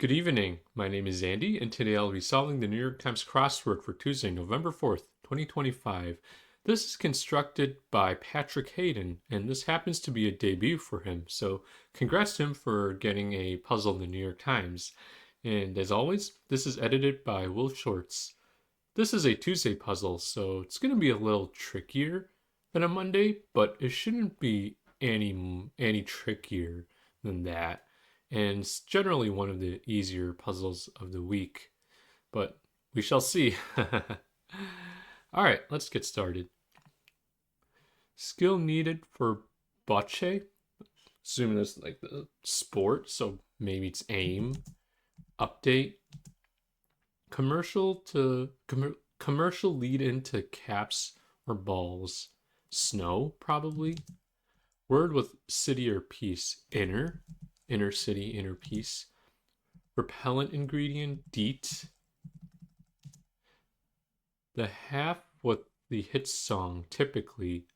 Good evening. My name is Andy, and today I'll be solving the New York Times crossword for Tuesday, November 4th, 2025. This is constructed by Patrick Hayden, and this happens to be a debut for him, so congrats to him for getting a puzzle in the New York Times. And as always, this is edited by Will Shorts. This is a Tuesday puzzle, so it's going to be a little trickier than a Monday, but it shouldn't be any trickier than that. And it's generally one of the easier puzzles of the week, but we shall see. All right, let's get started. Skill needed for bocce. Assuming this is like the sport, so maybe it's aim. Update. Commercial lead into caps or balls. Snow, probably. Word with city or piece. Inner city, inner piece. Repellent ingredient, DEET. The half with the hit song, typically,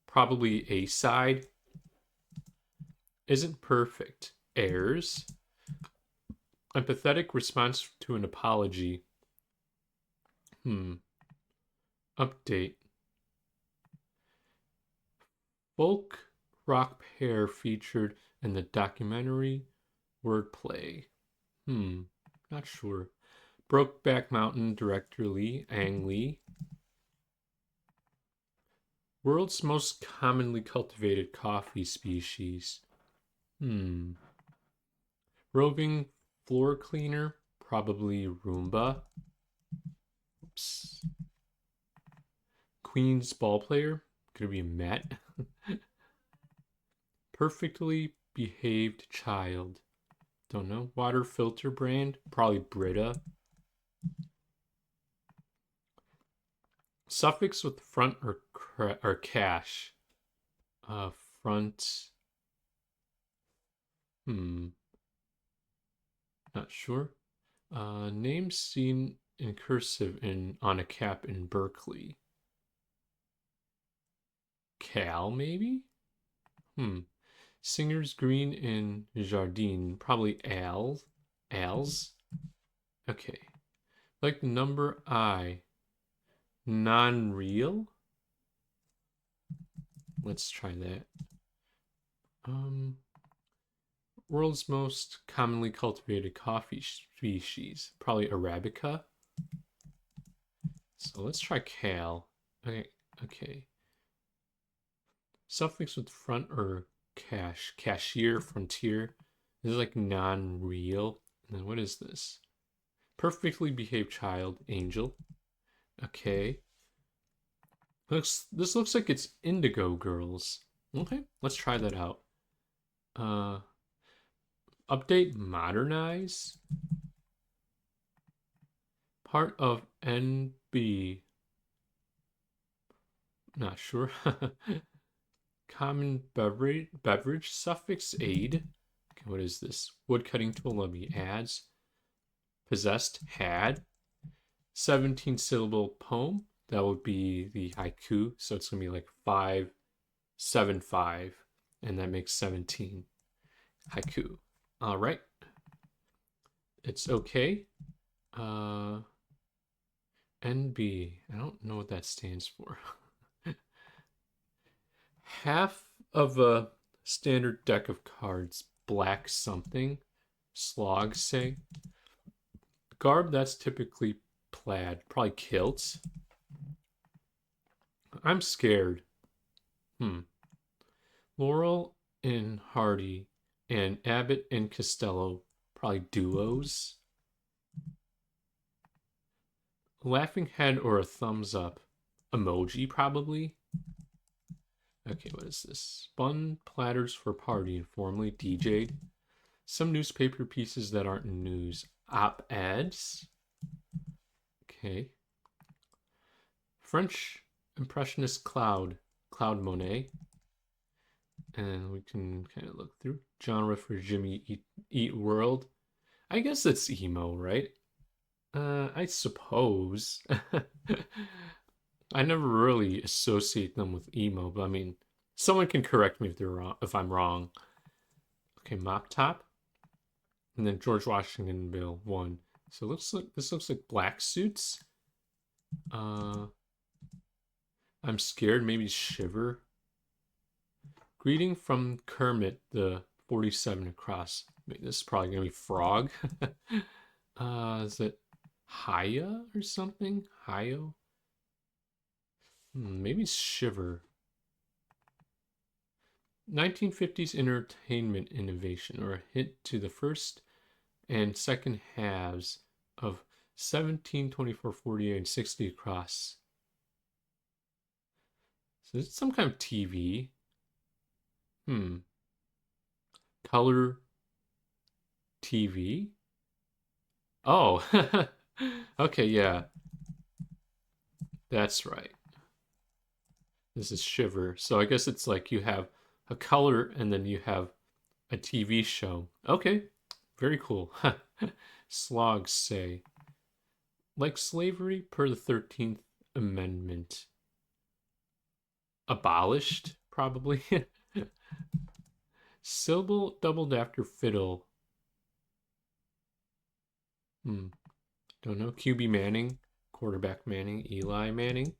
probably A side. Isn't perfect. Airs. Empathetic response to an apology. Update. Folk rock pair featured in the documentary. Wordplay. Not sure. Brokeback Mountain director Ang Lee. World's most commonly cultivated coffee species. Roving floor cleaner, probably Roomba. Oops. Queen's ball player, could it be a Met? Perfectly behaved child. Don't know. Water filter brand, probably Brita. Suffix with front or cash. Front. Not sure. Name seen in cursive on a cap in Berkeley. Cal, maybe? Singer's green in Jardine. Probably Als. Okay. Like the number I. Non-real? Let's try that. World's most commonly cultivated coffee species. Probably Arabica. So let's try Cal. Okay. Suffix with front or cash. Cashier, frontier. This is like non-real. And then what is this? Perfectly behaved child, angel. Okay. This looks like it's Indigo Girls. Okay, let's try that out. Update, modernize. Part of NB. Not sure. Common beverage suffix aid. Okay, what is this? Woodcutting tool, let me adds. Possessed, had. 17 syllable poem. That would be the haiku. So it's going to be like 5, 7, 5. And that makes 17. Haiku. All right. It's okay. NB. I don't know what that stands for. Half of a standard deck of cards. Black something. Slog, say. Garb, that's typically plaid. Probably kilts. I'm scared. Laurel and Hardy and Abbott and Costello. Probably duos. Laughing head or a thumbs up. Emoji, probably. Okay, what is this? Spun platters for party, informally DJ'd. Some newspaper pieces that aren't news. Op-eds. Okay. French Impressionist Claude Monet. And we can kind of look through. Genre for Jimmy Eat World. I guess it's emo, right? I suppose. I never really associate them with emo, but I mean, someone can correct me if I'm wrong. Okay, Mop Top. And then George Washington Bill 1. So this looks like black suits. I'm scared, maybe shiver. Greeting from Kermit, the 47 across. Wait, this is probably gonna be frog. Is it Haya or something? Hayo? Maybe shiver. 1950s entertainment innovation, or a hint to the first and second halves of 17, 24, 48, and 60 across. So it's some kind of TV. Color TV? Oh, okay, yeah, that's right. This is Shiver. So I guess it's like you have a color and then you have a TV show. Okay, very cool. Slogs say, like slavery per the 13th Amendment. Abolished, probably. Syllable doubled after fiddle. Don't know. QB Manning, quarterback Manning, Eli Manning.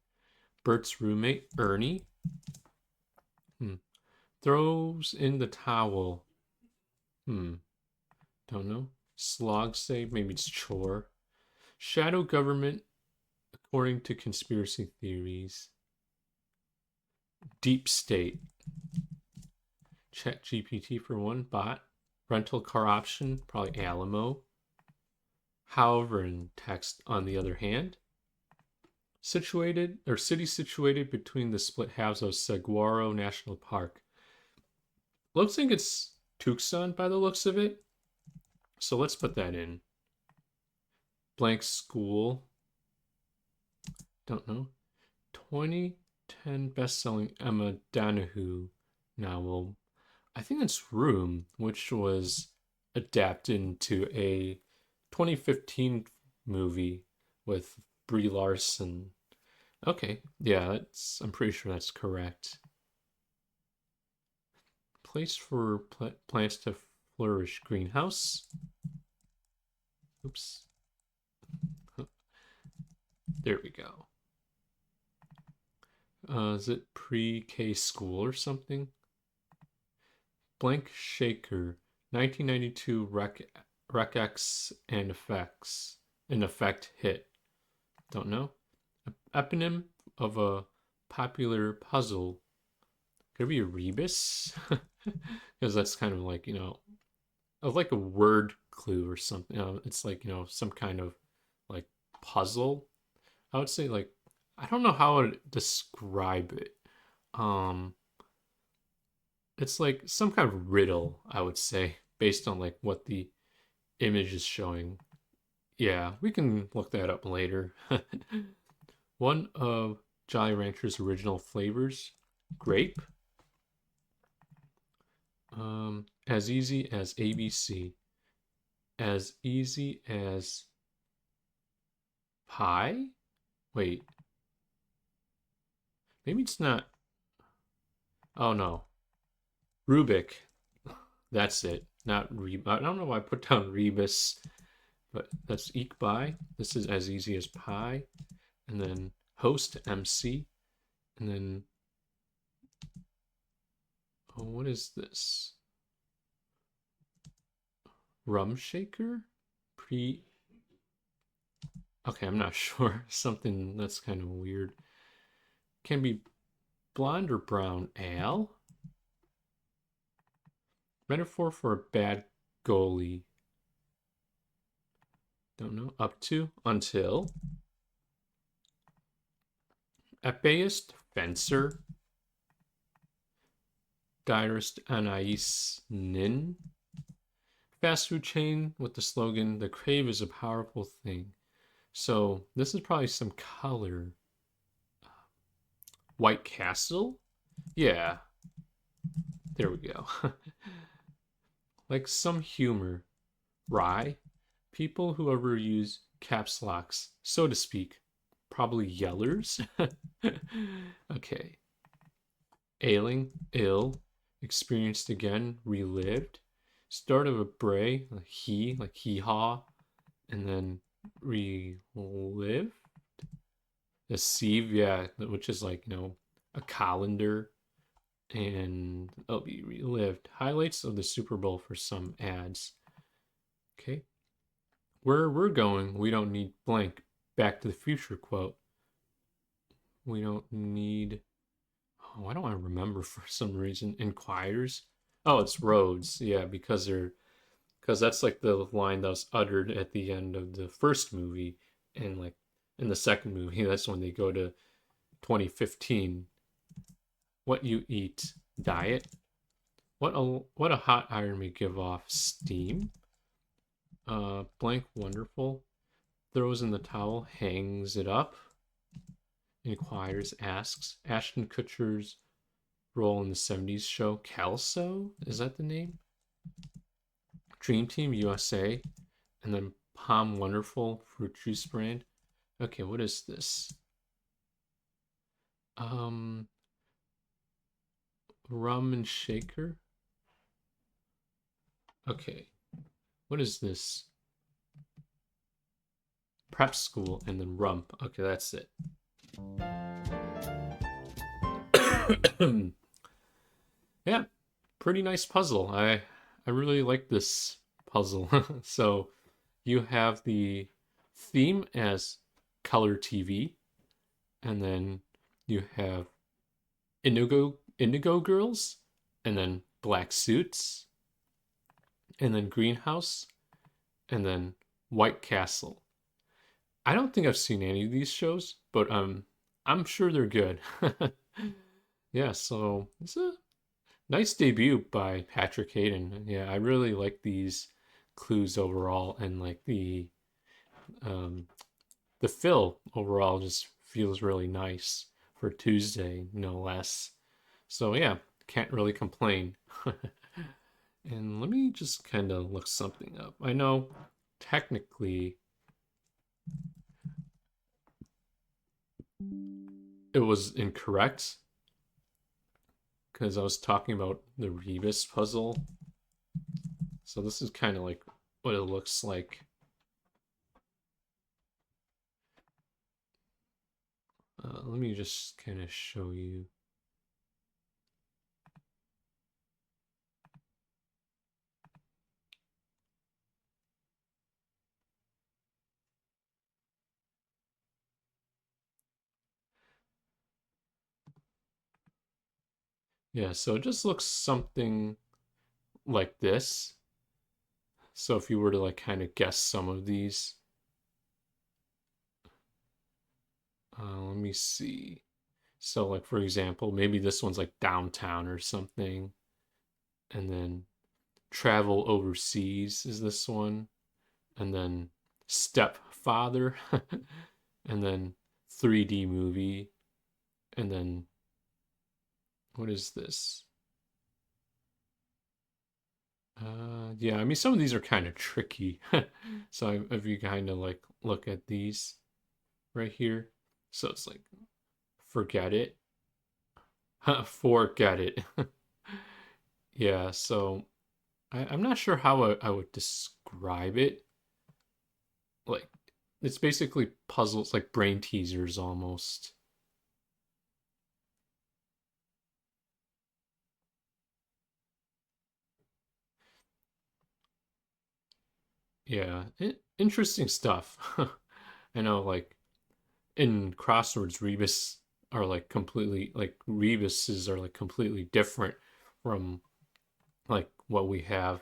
Bert's roommate, Ernie. Throws in the towel. Don't know. Slog say, maybe it's chore. Shadow government, according to conspiracy theories. Deep state. Chat GPT for one. Bot. Rental car option, probably Alamo. However, in text, on the other hand, city situated between the split halves of Saguaro National Park. Looks like it's Tucson by the looks of it. So let's put that in. Blank school. Don't know. 2010 best-selling Emma Donoghue novel. I think it's Room, which was adapted into a 2015 movie with Brie Larson. Okay, yeah, I'm pretty sure that's correct. Place for plants to flourish. Greenhouse. Oops. There we go. Is it pre-K school or something? Blank Shaker. 1992 Rec-X and Effects. An effect hit. Don't know. Eponym of a popular puzzle. Could it be a rebus? Because that's kind of like, of like a word clue or something. It's like, some kind of like puzzle. I would say like, I don't know how to describe it. It's like some kind of riddle, I would say, based on like what the image is showing. Yeah, we can look that up later. One of Jolly Rancher's original flavors, grape. As easy as ABC. As easy as pie? Wait. Maybe it's not. Oh no. Rubik. That's it. Not Reb. I don't know why I put down Rebus, but that's eke by. This is as easy as pie. And then host MC. And then. Oh, what is this? Rum shaker? Okay, I'm not sure. Something that's kind of weird. Can be blonde or brown ale. Metaphor for a bad goalie. Don't know. Up to, until. Epayist, fencer. Diarist Anais Nin. Fast food chain with the slogan, "The crave is a powerful thing." So this is probably some color. White Castle? Yeah. There we go. Like some humor. Rye? People who overuse caps locks, so to speak. Probably yellers. Okay. Ailing, ill, experienced again, relived. Start of a bray, like hee haw, and then relive. The sieve, yeah, which is like, a colander, and it'll be relived. Highlights of the Super Bowl for some ads. Okay. Where we're going, we don't need blank. Back to the Future quote. We don't need. Oh, I don't want to remember for some reason. Inquires. Oh, it's roads. Yeah, because that's like the line that was uttered at the end of the first movie, and like in the second movie, that's when they go to 2015. What you eat, diet. What a hot iron may give off, steam. Blank wonderful. Throws in the towel, hangs it up. Inquires, asks. Ashton Kutcher's role in the 70s show, Kelso? Is that the name? Dream Team USA. And then Palm Wonderful fruit juice brand. Okay, what is this? Rum and shaker. Okay, what is this? Prep school and then rum. Okay, that's it. Yeah, pretty nice puzzle. I really like this puzzle. So you have the theme as color TV, and then you have indigo girls, and then black suits, and then greenhouse, and then White Castle. I don't think I've seen any of these shows, but I'm sure they're good. Yeah, so it's a nice debut by Patrick Hayden. Yeah, I really like these clues overall, and like um the fill overall just feels really nice for Tuesday, no less. So yeah, can't really complain. And let me just kind of look something up. I know technically it was incorrect because I was talking about the Rebus puzzle. So this is kind of like what it looks like. Let me just kind of show you. Yeah, so it just looks something like this. So if you were to like kind of guess some of these, let me see. So like for example, maybe this one's like downtown or something, and then travel overseas is this one, and then stepfather, and then 3D movie, and then what is this? Yeah, I mean some of these are kind of tricky. So if you kind of like look at these right here, so it's like forget it, forget it. Yeah, so I'm not sure how I would describe it. Like, it's basically puzzles, like brain teasers almost. Yeah, interesting stuff. I know, like, in Crosswords, Rebus are like completely, like, Rebuses are like completely different from like what we have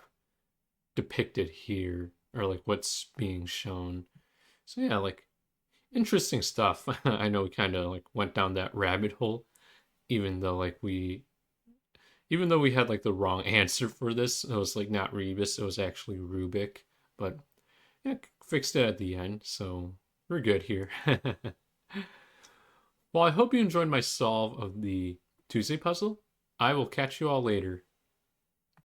depicted here or like what's being shown. So, yeah, like, interesting stuff. I know we kind of like went down that rabbit hole, even though like we had like the wrong answer for this. It was like not Rebus, it was actually Rubik. But yeah, fixed it at the end, so we're good here. Well, I hope you enjoyed my solve of the Tuesday puzzle. I will catch you all later.